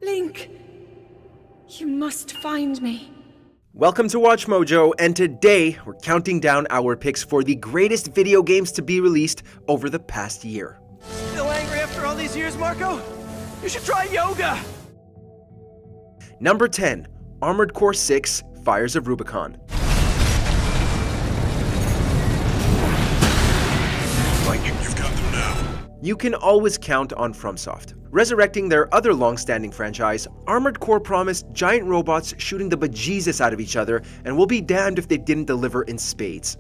Link, you must find me. Welcome to Watch Mojo, and today we're counting down our picks for the greatest video games to be released over the past year. Still angry after all these years, Marco? You should try yoga! Number 10, Armored Core 6: Fires of Rubicon. You've got them now. You can always count on FromSoft. Resurrecting their other long-standing franchise, Armored Core promised giant robots shooting the bejesus out of each other, and will be damned if they didn't deliver in spades.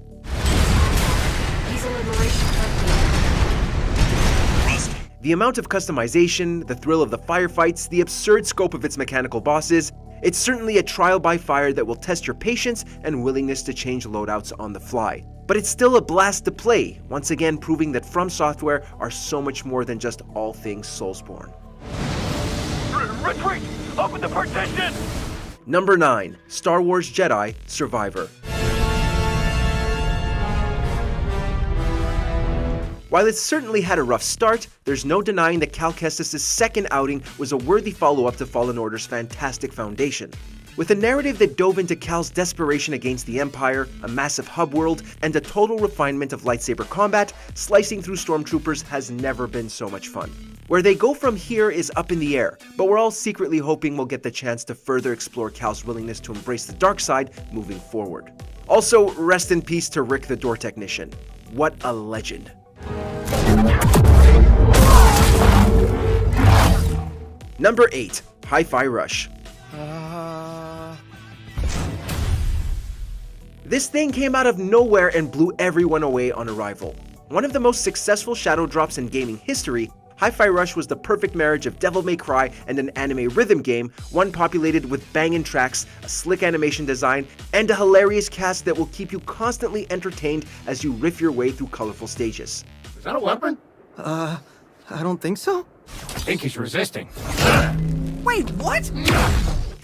The amount of customization, the thrill of the firefights, the absurd scope of its mechanical bosses, it's certainly a trial by fire that will test your patience and willingness to change loadouts on the fly. But it's still a blast to play, once again proving that From Software are so much more than just all things Soulsborne. Retreat! Open the partition! Number 9, Star Wars Jedi: Survivor. While it certainly had a rough start, there's no denying that Cal Kestis' second outing was a worthy follow-up to Fallen Order's fantastic foundation. With a narrative that dove into Cal's desperation against the Empire, a massive hub world, and a total refinement of lightsaber combat, slicing through stormtroopers has never been so much fun. Where they go from here is up in the air, but we're all secretly hoping we'll get the chance to further explore Cal's willingness to embrace the dark side moving forward. Also, rest in peace to Rick the Door Technician. What a legend. Number 8, Hi-Fi Rush. This thing came out of nowhere and blew everyone away on arrival. One of the most successful shadow drops in gaming history, Hi-Fi Rush was the perfect marriage of Devil May Cry and an anime rhythm game, one populated with bangin' tracks, a slick animation design, and a hilarious cast that will keep you constantly entertained as you riff your way through colorful stages. Is that a weapon? I don't think so. I think he's resisting. Wait, what?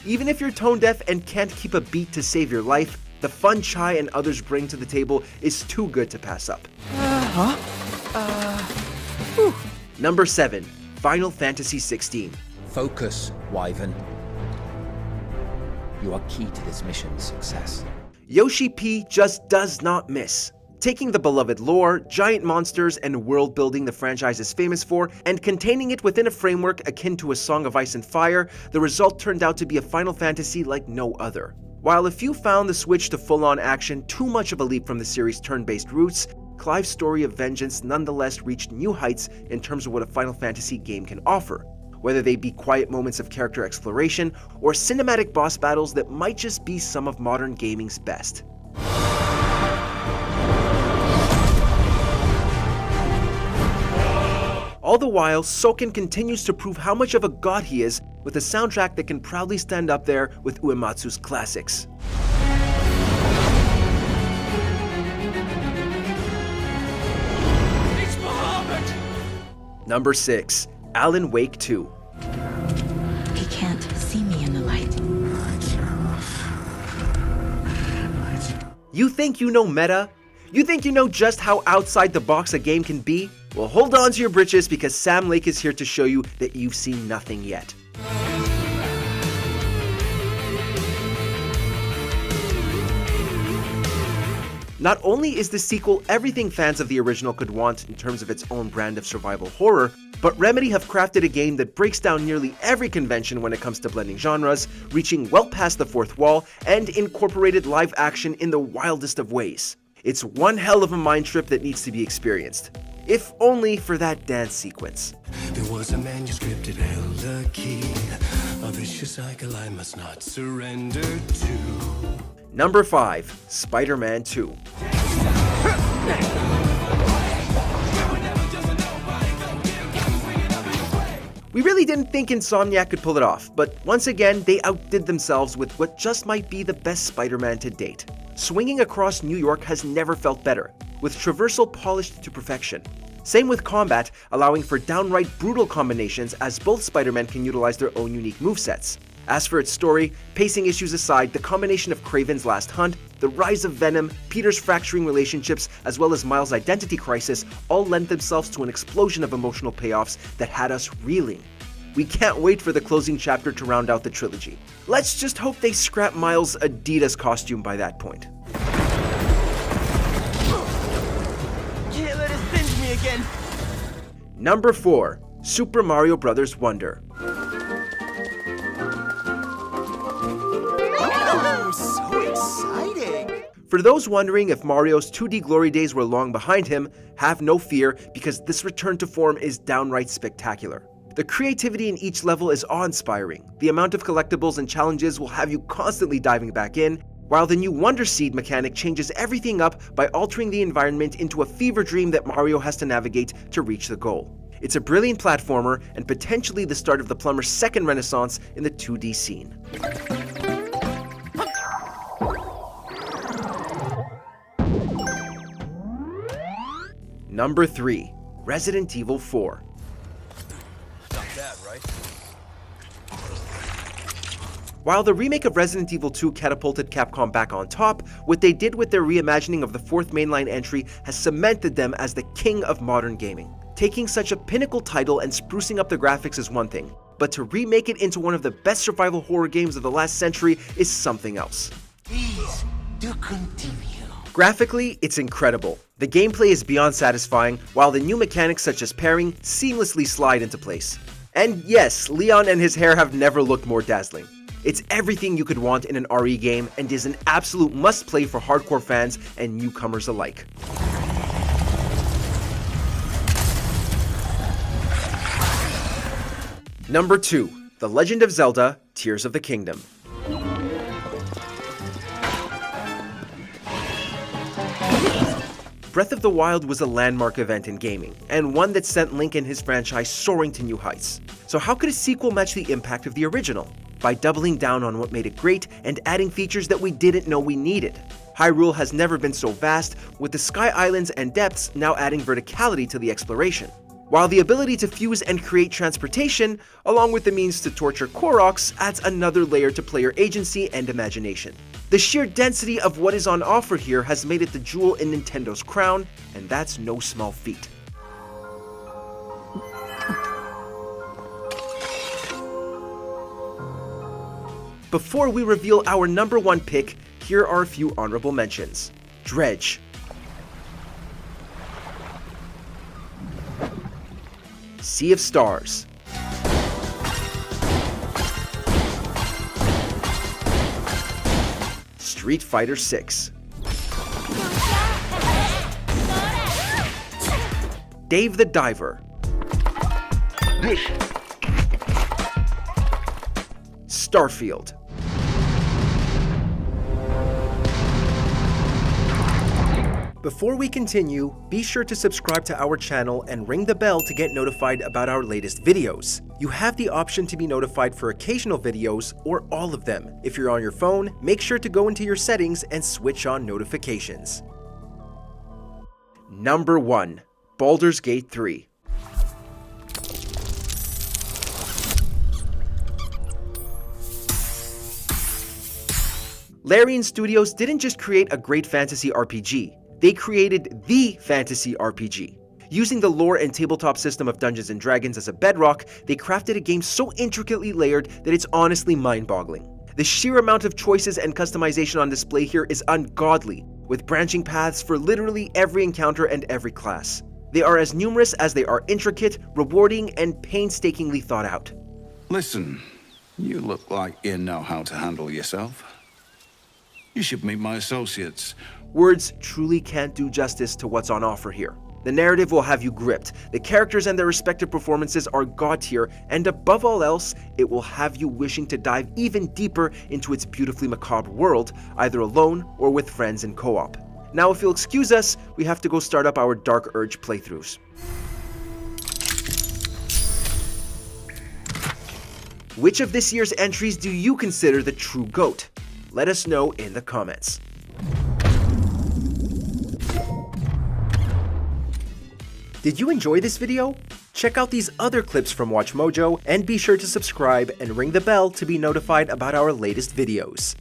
Even if you're tone deaf and can't keep a beat to save your life, the fun Chai and others bring to the table is too good to pass up. Number 7, Final Fantasy XVI. Focus, Wyvern. You are key to this mission's success. Yoshi P just does not miss. Taking the beloved lore, giant monsters, and world building the franchise is famous for, and containing it within a framework akin to a Song of Ice and Fire, the result turned out to be a Final Fantasy like no other. While a few found the switch to full-on action too much of a leap from the series' turn-based roots, Clive's story of vengeance nonetheless reached new heights in terms of what a Final Fantasy game can offer, whether they be quiet moments of character exploration or cinematic boss battles that might just be some of modern gaming's best. All the while, Soken continues to prove how much of a god he is with a soundtrack that can proudly stand up there with Uematsu's classics. It's Muhammad! Number 6, Alan Wake 2. He can't see me in the light. You think you know meta? You think you know just how outside the box a game can be? Well, hold on to your britches because Sam Lake is here to show you that you've seen nothing yet. Not only is the sequel everything fans of the original could want in terms of its own brand of survival horror, but Remedy have crafted a game that breaks down nearly every convention when it comes to blending genres, reaching well past the fourth wall, and incorporated live action in the wildest of ways. It's one hell of a mind trip that needs to be experienced, if only for that dance sequence. There was a manuscript that held a key, a vicious cycle I must not surrender to. Number 5, Spider-Man 2. We really didn't think Insomniac could pull it off, but once again, they outdid themselves with what just might be the best Spider-Man to date. Swinging across New York has never felt better, with traversal polished to perfection. Same with combat, allowing for downright brutal combinations as both Spider-Man can utilize their own unique movesets. As for its story, pacing issues aside, the combination of Kraven's last hunt, the rise of Venom, Peter's fracturing relationships, as well as Miles' identity crisis all lent themselves to an explosion of emotional payoffs that had us reeling. We can't wait for the closing chapter to round out the trilogy. Let's just hope they scrap Miles' Adidas costume by that point. Can't let us binge me again. Number 4. Super Mario Bros. Wonder. Oh, so exciting. For those wondering if Mario's 2D glory days were long behind him, have no fear because this return to form is downright spectacular. The creativity in each level is awe-inspiring. The amount of collectibles and challenges will have you constantly diving back in, while the new Wonder Seed mechanic changes everything up by altering the environment into a fever dream that Mario has to navigate to reach the goal. It's a brilliant platformer and potentially the start of the plumber's second renaissance in the 2D scene. Number 3. Resident Evil 4. Not bad, right? While the remake of Resident Evil 2 catapulted Capcom back on top, what they did with their reimagining of the fourth mainline entry has cemented them as the king of modern gaming. Taking such a pinnacle title and sprucing up the graphics is one thing, but to remake it into one of the best survival horror games of the last century is something else. Please, do continue. Graphically, it's incredible. The gameplay is beyond satisfying, while the new mechanics such as pairing seamlessly slide into place. And yes, Leon and his hair have never looked more dazzling. It's everything you could want in an RE game and is an absolute must-play for hardcore fans and newcomers alike. Number 2. The Legend of Zelda: Tears of the Kingdom. Breath of the Wild was a landmark event in gaming, and one that sent Link and his franchise soaring to new heights. So how could a sequel match the impact of the original? By doubling down on what made it great and adding features that we didn't know we needed. Hyrule has never been so vast, with the Sky Islands and depths now adding verticality to the exploration. While the ability to fuse and create transportation, along with the means to torture Koroks, adds another layer to player agency and imagination. The sheer density of what is on offer here has made it the jewel in Nintendo's crown, and that's no small feat. Before we reveal our number 1 pick, here are a few honorable mentions. Dredge. Sea of Stars. Street Fighter 6. Dave the Diver. Starfield. Before we continue, be sure to subscribe to our channel and ring the bell to get notified about our latest videos. You have the option to be notified for occasional videos or all of them. If you're on your phone, make sure to go into your settings and switch on notifications. Number 1. Baldur's Gate 3. Larian Studios didn't just create a great fantasy RPG, they created the fantasy RPG. Using the lore and tabletop system of Dungeons & Dragons as a bedrock, they crafted a game so intricately layered that it's honestly mind-boggling. The sheer amount of choices and customization on display here is ungodly, with branching paths for literally every encounter and every class. They are as numerous as they are intricate, rewarding, and painstakingly thought out. Listen, you look like you know how to handle yourself. You should meet my associates. Words truly can't do justice to what's on offer here. The narrative will have you gripped, the characters and their respective performances are god tier, and above all else, it will have you wishing to dive even deeper into its beautifully macabre world, either alone or with friends in co-op. Now if you'll excuse us, we have to go start up our Dark Urge playthroughs. Which of this year's entries do you consider the true GOAT? Let us know in the comments. Did you enjoy this video? Check out these other clips from WatchMojo and be sure to subscribe and ring the bell to be notified about our latest videos.